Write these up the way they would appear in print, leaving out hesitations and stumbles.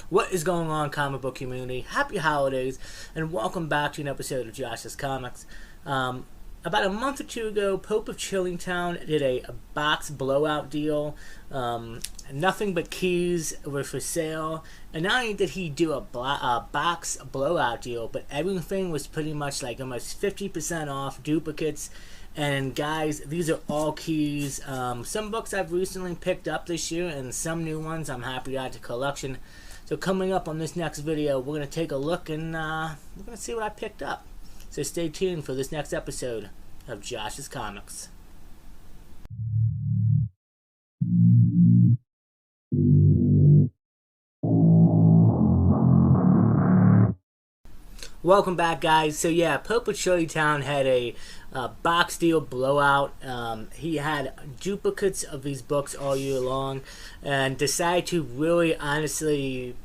What is going on, comic book community? Happy holidays, and welcome back to an episode of Josh's Comics. About a month or two ago, Pope of Chillingtown did a box blowout deal. Nothing but keys were for sale, and not only did he do a box blowout deal, but everything was pretty much like almost 50% off, duplicates. And guys, these are all keys. Some books I've recently picked up this year, and some new ones I'm happy to add to collection. So coming up on this next video, we're going to take a look and we're going to see what I picked up. So stay tuned for this next episode of Josh's Comics. Welcome back, guys. So yeah, Pope of Chillingtown had a box deal blowout. He had duplicates of these books all year long and decided to really honestly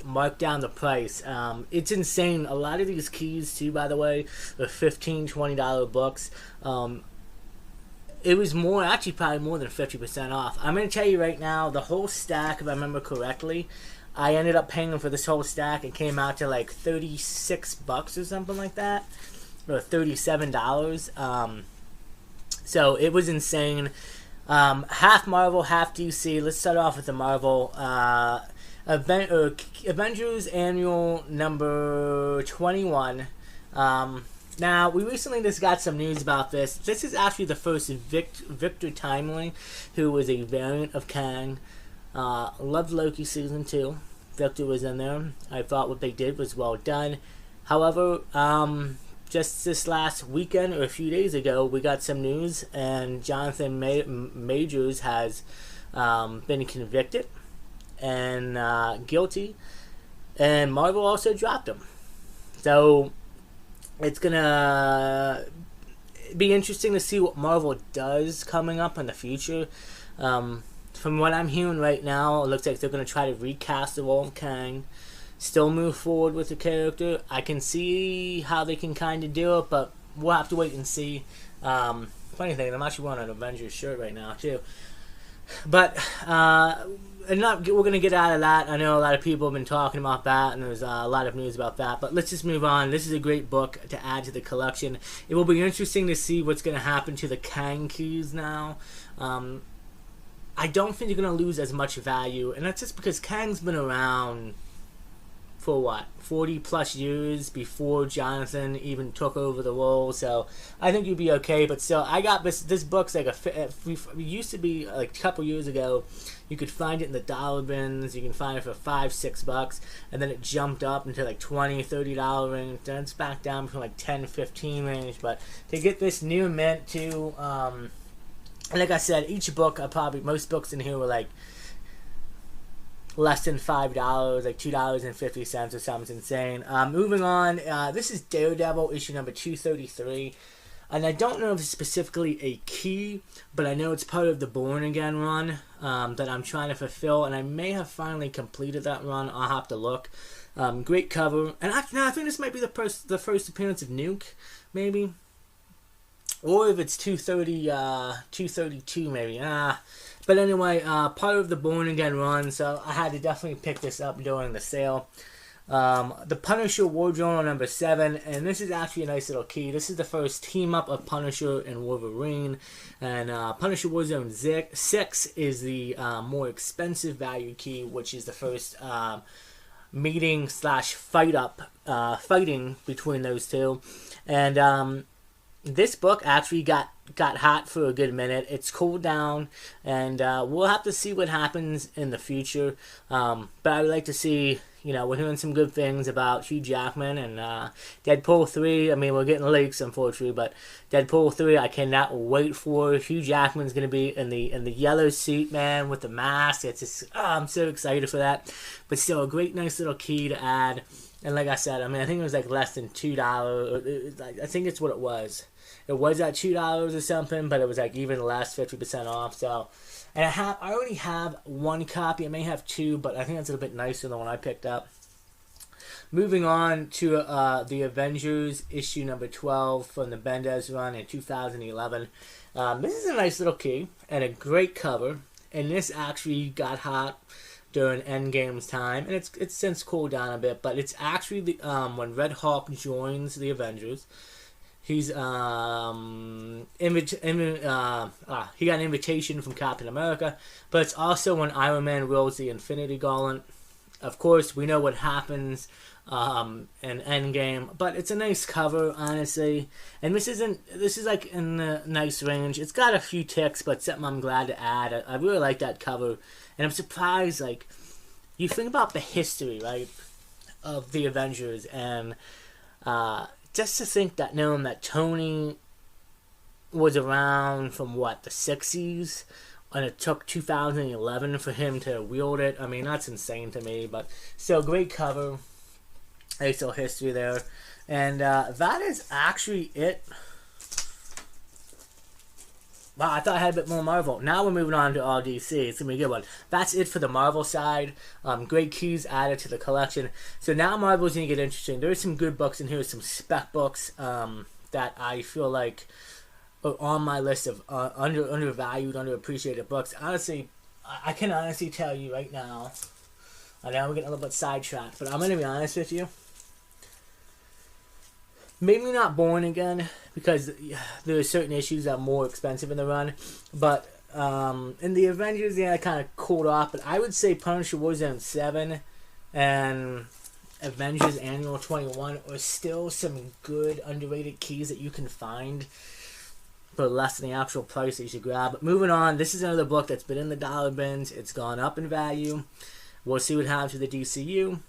mark down the price. It's insane. A lot of these keys too, by the way, are $15, $20 books. It was more, actually probably more than 50% off. I'm going to tell you right now, the whole stack, if I remember correctly, I ended up paying for this whole stack. It came out to like $36 or something like that, or $37. So it was insane. Half Marvel, half DC. Let's start off with the Marvel. Avengers Annual number 21. Now, we recently just got some news about this. This is actually the first Victor Timely, who was a variant of Kang. Loved Loki season 2. Victor was in there. I thought what they did was well done. However, just this last weekend or a few days ago, we got some news, and Jonathan Majors has been convicted and guilty, and Marvel also dropped him. So it's gonna be interesting to see what Marvel does coming up in the future. From what I'm hearing right now, it looks like they're going to try to recast the role of Kang, still move forward with the character. I can see how they can kind of do it, but we'll have to wait and see. Funny thing, I'm actually wearing an Avengers shirt right now, too. But we're going to get out of that. I know a lot of people have been talking about that, and there's a lot of news about that. But let's just move on. This is a great book to add to the collection. It will be interesting to see what's going to happen to the Kang keys now. I don't think you're going to lose as much value, and that's just because Kang's been around for what, 40 plus years before Jonathan even took over the role, so I think you'd be okay. But still, I got this book's like it used to be like a couple years ago, you could find it in the dollar bins, you can find it for $5-6, and then it jumped up into like $20-30 range, then it's back down from like $10-15 range. But to get this new mint too, like I said, each book, most books in here were like less than $5, like $2.50 or something insane. Moving on, this is Daredevil issue number 233, and I don't know if it's specifically a key, but I know it's part of the Born Again run that I'm trying to fulfill, and I may have finally completed that run. I'll have to look. Great cover, and I think this might be the first appearance of Nuke, maybe. Or if it's 232 maybe. But anyway, part of the Born Again run, so I had to definitely pick this up during the sale. The Punisher War Journal number 7, and this is actually a nice little key. This is the first team-up of Punisher and Wolverine. And Punisher Warzone 6 is the more expensive value key, which is the first meeting / fighting between those two. And this book actually got hot for a good minute. It's cooled down, and we'll have to see what happens in the future. But I would like to see, we're hearing some good things about Hugh Jackman and Deadpool 3. I mean, we're getting leaks, unfortunately, but Deadpool 3, I cannot wait for. Hugh Jackman's going to be in the yellow suit, man, with the mask. It's just, I'm so excited for that. But still, a great, nice little key to add. And like I said, I mean, I think it was like less than $2. I think it's what it was. It was at $2 or something, but it was like even less, 50% off. So, and I already have one copy. I may have two, but I think that's a little bit nicer than the one I picked up. Moving on to the Avengers issue number 12 from the Bendis run in 2011. This is a nice little key and a great cover. And this actually got hot during Endgame's time, and it's since cooled down a bit. But it's actually when Red Hulk joins the Avengers. He got an invitation from Captain America, but it's also when Iron Man wields the Infinity Gauntlet. Of course, we know what happens in Endgame, but it's a nice cover, honestly. And this is like in the nice range. It's got a few ticks, but something I'm glad to add. I really like that cover, and I'm surprised. Like, you think about the history, right, of the Avengers, and just to think that knowing that Tony was around from the 60s, and it took 2011 for him to wield it. I mean, that's insane to me, but still, great cover. Nice little history there. And that is actually it. Wow, I thought I had a bit more Marvel. Now we're moving on to all DC. It's going to be a good one. That's it for the Marvel side. Great keys added to the collection. So now Marvel's going to get interesting. There's some good books in here, some spec books that I feel like are on my list of undervalued, underappreciated books. Honestly, I can honestly tell you right now, I know we're getting a little bit sidetracked, but I'm going to be honest with you. Maybe not Born Again, because there are certain issues that are more expensive in the run. But in the Avengers, I kind of cooled off. But I would say Punisher Warzone 7 and Avengers Annual 21 are still some good underrated keys that you can find for less than the actual price that you should grab. But moving on, this is another book that's been in the dollar bins. It's gone up in value. We'll see what happens with the DCU.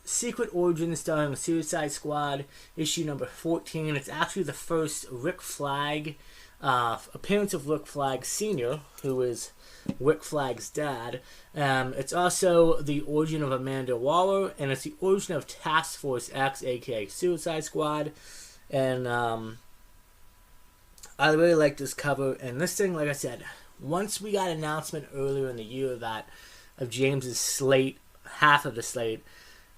Secret Origins starring Suicide Squad, issue number 14. It's actually the first Rick Flag appearance of Rick Flag Sr., who is Rick Flag's dad. It's also the origin of Amanda Waller, and it's the origin of Task Force X, aka Suicide Squad. And I really like this cover. And this thing, like I said, once we got an announcement earlier in the year of James's slate, half of the slate,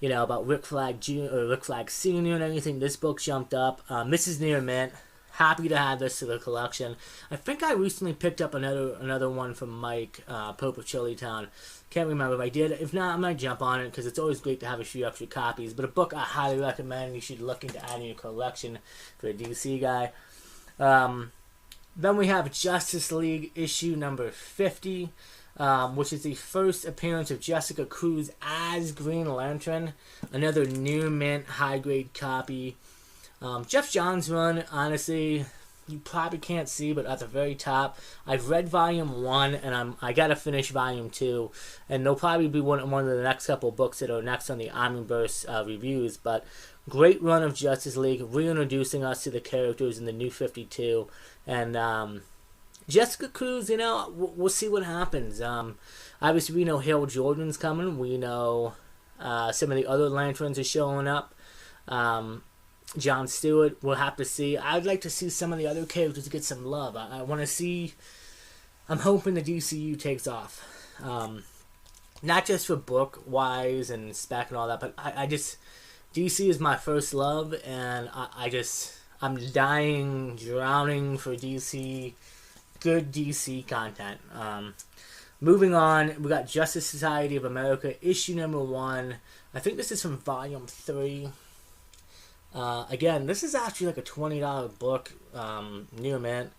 about Rick Flag Jr. or Rick Flag Sr. and everything, this book jumped up. This is near mint. Happy to add this to the collection. I think I recently picked up another one from Mike, Pope of Chilitown. Can't remember if I did. If not, I might jump on it because it's always great to have a few extra copies. But a book I highly recommend. You should look into adding your collection for a DC guy. Then we have Justice League issue number 50. Which is the first appearance of Jessica Cruz as Green Lantern. Another new mint, high-grade copy. Jeff Johns' run, honestly, you probably can't see, but at the very top, I've read Volume 1, and I gotta finish Volume 2, and they'll probably be one of the next couple books that are next on the Omniverse reviews, but great run of Justice League, reintroducing us to the characters in the New 52, and Jessica Cruz, we'll see what happens. Obviously, we know Hale Jordan's coming. We know some of the other Lanterns are showing up. John Stewart, we'll have to see. I'd like to see some of the other characters get some love. I want to see. I'm hoping the DCU takes off. Not just for book-wise and spec and all that, but I just... DC is my first love, and I'm drowning for DC... good DC content. Moving on, we got Justice Society of America, issue number 1. I think this is from volume 3. Again, this is actually like a $20 book, near mint,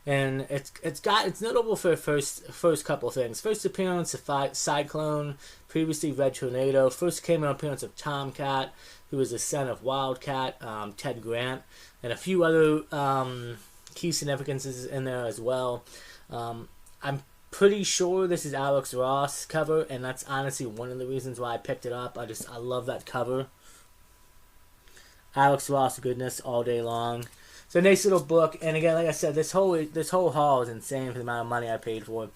and it's notable for first couple of things. First appearance of Cyclone, previously Red Tornado. First came an appearance of Tomcat, who is the son of Wildcat, Ted Grant, and a few other key significances in there as well. I'm pretty sure this is Alex Ross cover, and that's honestly one of the reasons why I picked it up. I love that cover. Alex Ross goodness all day long. So nice little book, and again, like I said, this whole haul is insane for the amount of money I paid for it.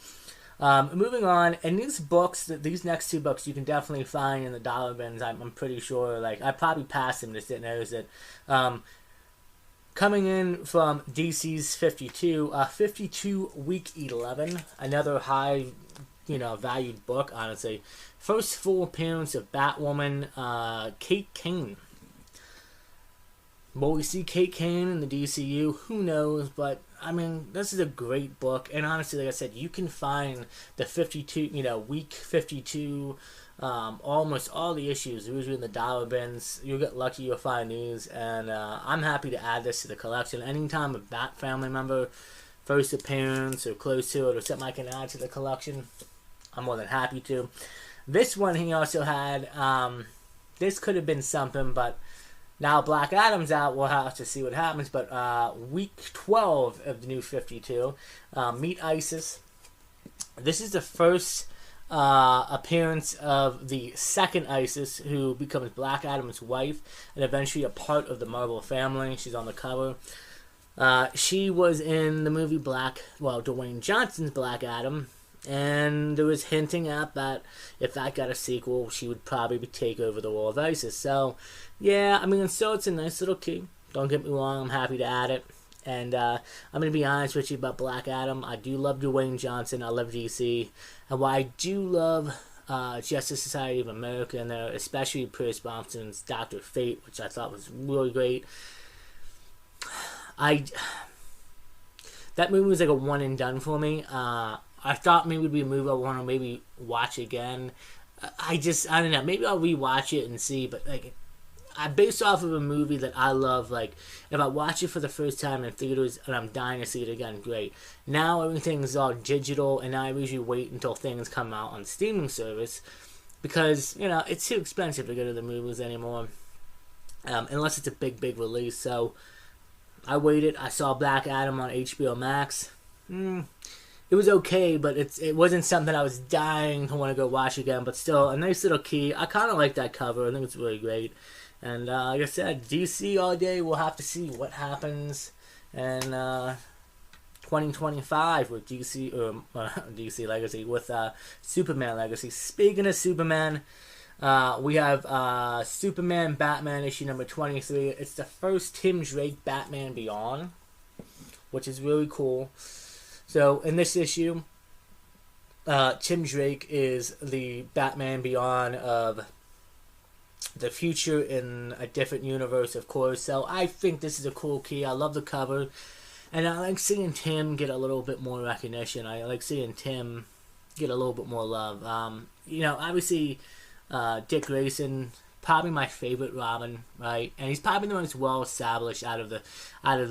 Moving on, and these next two books you can definitely find in the dollar bins. I'm pretty sure. Like, I probably passed them, just didn't notice it. Coming in from DC's 52, 52 week 11, another high, valued book, honestly. First full appearance of Batwoman, Kate Kane. Will we see Kate Kane in the DCU? Who knows, but I mean, this is a great book, and honestly, like I said, you can find the 52, week 52, almost all the issues usually in the dollar bins. You'll get lucky, you'll find these, and I'm happy to add this to the collection. Anytime a Bat family member first appearance or close to it or something I can add to the collection, I'm more than happy to. This one he also had, this could have been something, but now Black Adam's out, we'll have to see what happens. But week 12 of the new 52, meet Isis. This is the first appearance of the second Isis, who becomes Black Adam's wife and eventually a part of the Marvel family. She's on the cover. She was in the movie Dwayne Johnson's Black Adam, and there was hinting at that if that got a sequel, she would probably take over the role of Isis. So, yeah, I mean, so it's a nice little key. Don't get me wrong, I'm happy to add it. And I'm going to be honest with you about Black Adam. I do love Dwayne Johnson. I love DC. And while I do love Justice Society of America in there, especially Pierce Brosnan's Dr. Fate, which I thought was really great, that movie was like a one and done for me. I thought maybe it would be a movie I want to maybe watch again. I don't know. Maybe I'll rewatch it and see. But based off of a movie that I love, if I watch it for the first time in theaters and I'm dying to see it again, great. Now everything's all digital, and I usually wait until things come out on streaming service because it's too expensive to go to the movies anymore, unless it's a big release. So I waited. I saw Black Adam on HBO Max. It was okay, but it wasn't something I was dying to want to go watch again. But still, a nice little key. I kind of like that cover. I think it's really great. And like I said, DC all day. We'll have to see what happens in 2025 with DC Legacy, with Superman Legacy. Speaking of Superman, we have Superman Batman issue number 23. It's the first Tim Drake Batman Beyond, which is really cool. So in this issue, Tim Drake is the Batman Beyond of the future in a different universe, of course. So I think this is a cool key. I love the cover, and I like seeing Tim get a little bit more recognition. I like seeing Tim get a little bit more love. Obviously, Dick Grayson, probably my favorite Robin, right? And he's probably the most well established out of the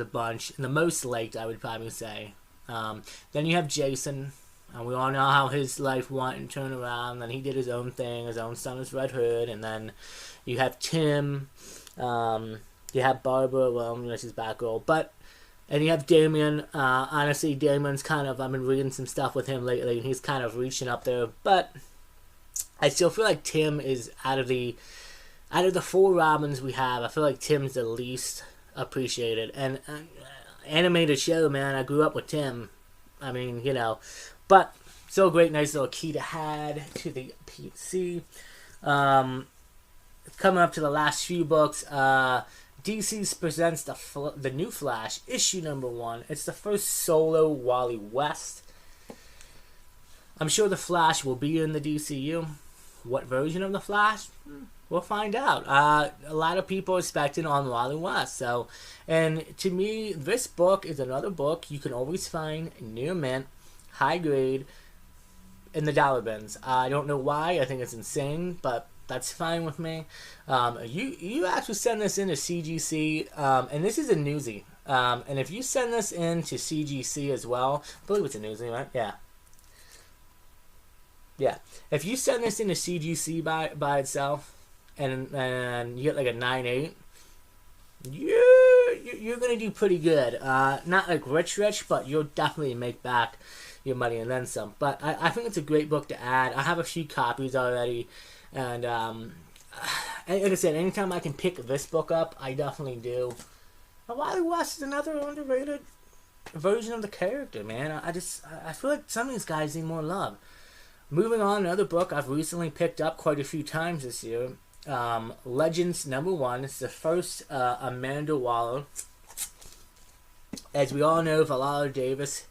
bunch, and the most liked, I would probably say. Then you have Jason, and we all know how his life went and turned around. Then he did his own thing. His own son was Red Hood, and then you have Tim. You have Barbara. Well, she's Batgirl, and you have Damian. Honestly, Damian's I've been reading some stuff with him lately, and he's kind of reaching up there. But I still feel like Tim is out of the four Robins we have. I feel like Tim's the least appreciated, and animated show, man. I grew up with Tim. I mean, but still a great, nice little key to add to the PC. Coming up to the last few books, DC presents the new Flash, issue number 1. It's the first solo Wally West. I'm sure the Flash will be in the DCU. What version of the Flash? We'll find out. A lot of people are expecting on Wally West. So, and to me, this book is another book you can always find near mint, high grade, in the dollar bins. I don't know why. I think it's insane, but that's fine with me. You actually send this into CGC, and this is a newsie. And if you send this into CGC as well, I believe it's a newsie, right? Yeah. If you send this into CGC by itself, and you get like a 9.8, you're gonna do pretty good. Not like rich, but you'll definitely make back your money and then some. But I think it's a great book to add. I have a few copies already, and like I said, anytime I can pick this book up, I definitely do. Wily West is another underrated version of the character, man. I feel like some of these guys need more love. Moving on, another book I've recently picked up quite a few times this year. Legends number 1. It's the first Amanda Waller. As we all know, Viola Davis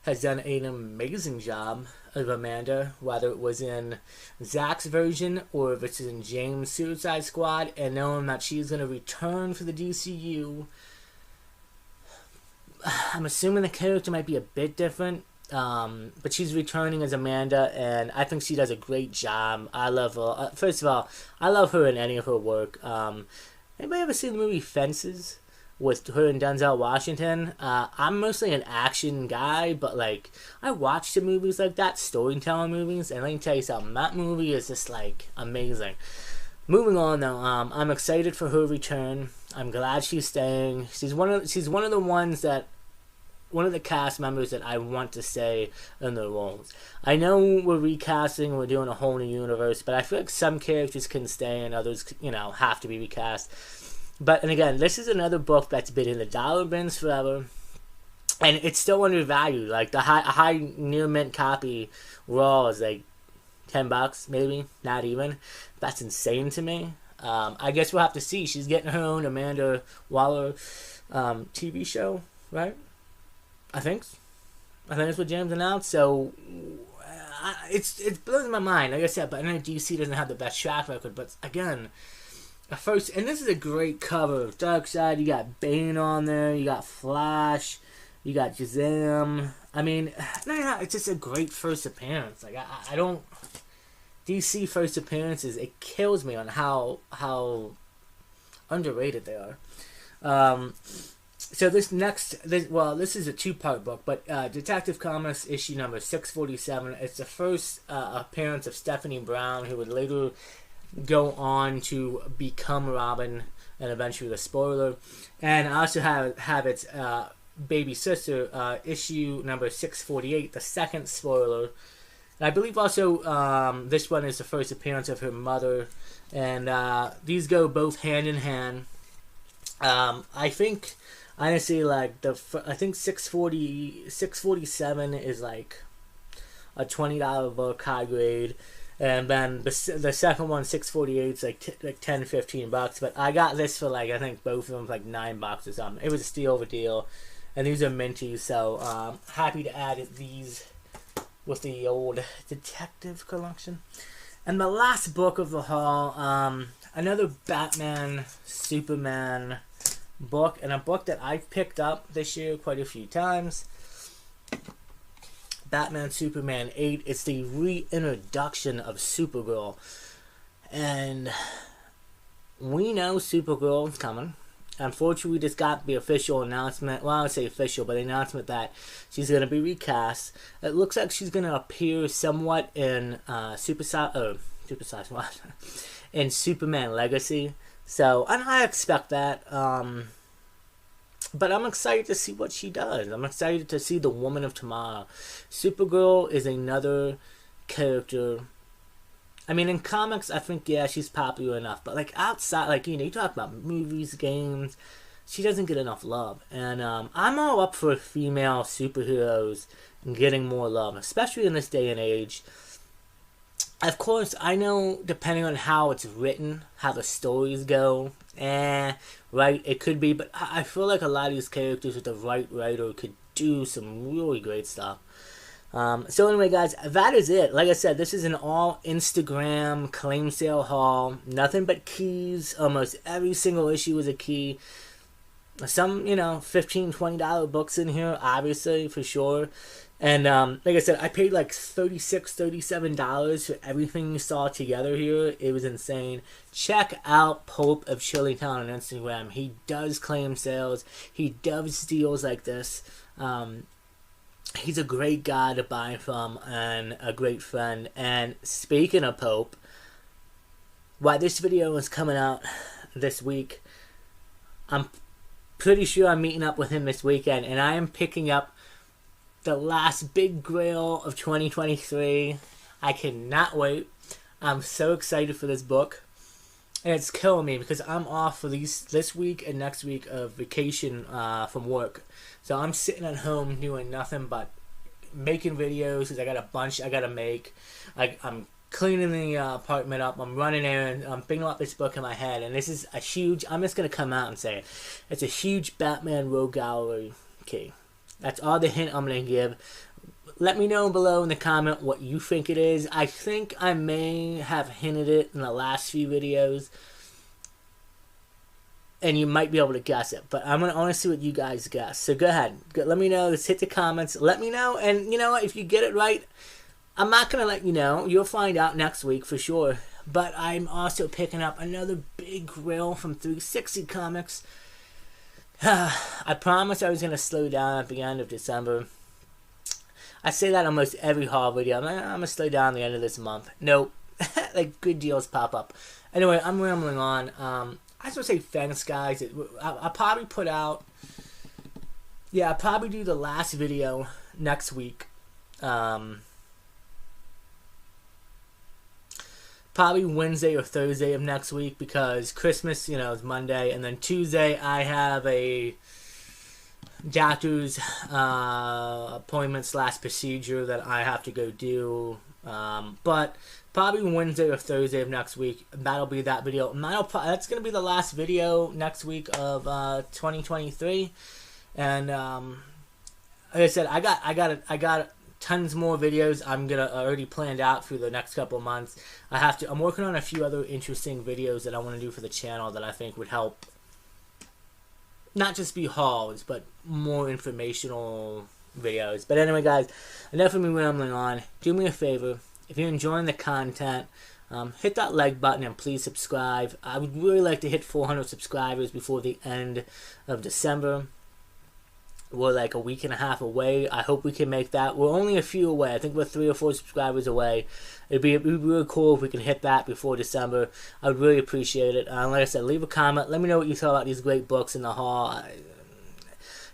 has done an amazing job of Amanda, whether it was in Zach's version or if it's in James' Suicide Squad, and knowing that she's going to return for the DCU. I'm assuming the character might be a bit different. But she's returning as Amanda, and I think she does a great job. I love her. First of all, I love her in any of her work. Anybody ever seen the movie Fences with her and Denzel Washington? I'm mostly an action guy, but like I watch the movies like that, storytelling movies, and let me tell you something. That movie is just like amazing. Moving on though, I'm excited for her return. I'm glad she's staying. She's one of the ones that. One of the cast members that I want to stay in their roles. I know we're recasting, we're doing a whole new universe, but I feel like some characters can stay and others, have to be recast. But, and again, this is another book that's been in the dollar bins forever, and it's still undervalued. Like, the high near mint copy raw is like $10, maybe, not even. That's insane to me. I guess we'll have to see. She's getting her own Amanda Waller TV show, right? I think that's what James announced. So it blows my mind. Like I said, but I know DC doesn't have the best track record. But again, and this is a great cover. Darkseid, you got Bane on there. You got Flash. You got Shazam. I mean, it's just a great first appearance. Like I don't DC first appearances. It kills me on how underrated they are. So this is a two-part book, but Detective Comics issue number 647. It's the first appearance of Stephanie Brown, who would later go on to become Robin, and eventually the spoiler. And I also have its baby sister, issue number 648, the second spoiler. And I believe also this one is the first appearance of her mother, and these go both hand in hand. I think. Honestly, like I think 647 is like a $20 book, high grade, and then the second one, 648, is like $10-15. But I got this for like I think both of them like $9 or something. It was a steal of a deal, and these are minty. So happy to add these with the old detective collection. And the last book of the haul, another Batman Superman book, and a book that I've picked up this year quite a few times. Batman Superman 8. It's the reintroduction of Supergirl, and we know Supergirl is coming. Unfortunately, we just got the official announcement. Well, I would say official, but the announcement that she's going to be recast. It looks like she's going to appear somewhat in in Superman Legacy. So, and I expect that. But I'm excited to see what she does. I'm excited to see the Woman of Tomorrow. Supergirl is another character. I mean, in comics, I think, yeah, she's popular enough. But, like, outside, like, you talk about movies, games, she doesn't get enough love. And I'm all up for female superheroes getting more love, especially in this day and age. Of course, I know, depending on how it's written, how the stories go, right, it could be, but I feel like a lot of these characters with the right writer could do some really great stuff. So anyway, guys, that is it. Like I said, this is an all Instagram claim sale haul. Nothing but keys. Almost every single issue is a key. Some, $15, $20 books in here, obviously, for sure. And like I said, I paid like $36, $37 for everything you saw together here. It was insane. Check out Pope of Chillytown on Instagram. He does claim sales. He does deals like this. He's a great guy to buy from and a great friend. And speaking of Pope, while this video is coming out this week, I'm pretty sure I'm meeting up with him this weekend, and I am picking up the last big grail of 2023. I cannot wait. I'm so excited for this book. And it's killing me because I'm off for this week and next week of vacation from work. So I'm sitting at home doing nothing but making videos because I got a bunch I got to make. I'm cleaning the apartment up. I'm running errands. I'm thinking about this book in my head. And this is a huge, I'm just going to come out and say it. It's a huge Batman Rogue Gallery key. That's all the hint I'm going to give. Let me know below in the comment what you think it is. I think I may have hinted it in the last few videos. and you might be able to guess it. But I want to see what you guys guess. So go ahead. Let me know. Just hit the comments. Let me know. And you know what? If you get it right, I'm not going to let you know. You'll find out next week for sure. But I'm also picking up another big grill from 360 Comics. I promised I was going to slow down at the end of December. I say that almost every haul video. I'm going to slow down at the end of this month. Nope. Like, good deals pop up. Anyway, I'm rambling on. I just want to say thanks, guys. I'll probably put out... Yeah, I'll probably do the last video next week. Probably Wednesday or Thursday of next week, because Christmas, you know, is Monday. And then Tuesday, I have a doctor's appointment / procedure that I have to go do. But probably Wednesday or Thursday of next week, that'll be that video. That's going to be the last video next week of 2023. And like I said, I got tons more videos I'm already planned out through the next couple of months. I'm working on a few other interesting videos that I want to do for the channel that I think would help not just be hauls, but more informational videos. But anyway, guys, enough of me rambling on. Do me a favor, if you're enjoying the content, hit that like button and please subscribe. I would really like to hit 400 subscribers before the end of December. We're like a week and a half away. I hope we can make that. We're only a few away. I think we're 3 or 4 subscribers away. It'd be really cool if we can hit that before December. I would really appreciate it. Like I said, leave a comment. Let me know what you thought about these great books in the haul.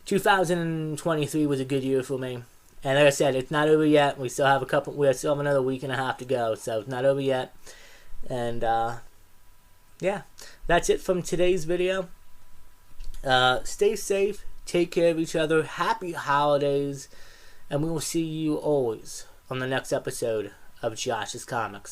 2023 was a good year for me. And like I said, it's not over yet. We still have another week and a half to go. So it's not over yet. And yeah, that's it from today's video. Stay safe. Take care of each other. Happy holidays. And we will see you always on the next episode of Josh's Comics.